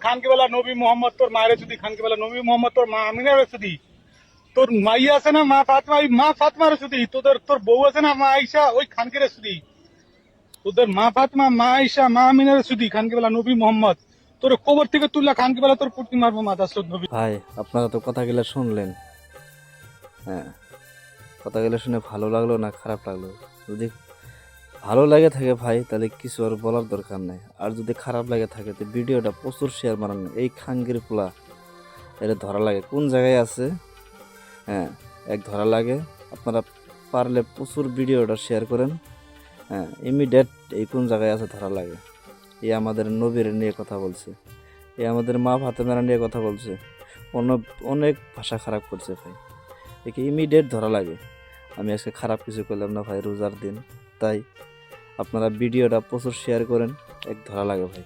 খানকিবেলা নবী মোহাম্মদ তোর মায়ের সুদি, খানকিবেলা নবী মোহাম্মদ তোর মা আমিনার সুদি, তোর মাই আছে না মা ফাতমা, ওই মা ফাতমার সুদি, তোর বউ আছে না মা আইসা, ওই খানকির সুদি, তোদের মা ফাতমা মা আইসা মা আমিনার সুদি, খানকিবেলা নবী মোহাম্মদ তোর কবর থেকে তুললা খানকিবেলা তোর পুটি মারবো মাথা নবী। ভাই আপনারা তো কথাগুলো শুনলেন, হ্যাঁ কথাগুলো শুনে ভালো লাগলো না খারাপ লাগলো? যদি ভালো লাগে থাকে ভাই তাহলে কিছু আর বলার দরকার নাই, আর যদি খারাপ লাগে থাকে তো ভিডিওটা প্রচুর শেয়ার মারান। এই খাঙ্গির পোলা এটা ধরা লাগে কোন জায়গায় আছে, হ্যাঁ এক ধরা লাগে। আপনারা পারলে প্রচুর ভিডিওটা শেয়ার করেন, হ্যাঁ ইমিডিয়েট এই কোন জায়গায় আছে ধরা লাগে। এই আমাদের নবীর নিয়ে কথা বলছে, এই আমাদের মা ফাতেমারা নিয়ে কথা বলছে, অনেক ভাষা খারাপ করছে ভাই, একে ইমিডিয়েট ধরা লাগে। আমি আজকে খারাপ কিছু করলাম না ভাই, রোজার দিন, তাই আপনারা ভিডিওটা প্রচুর শেয়ার করেন, এক ধরা লাগে ভাই।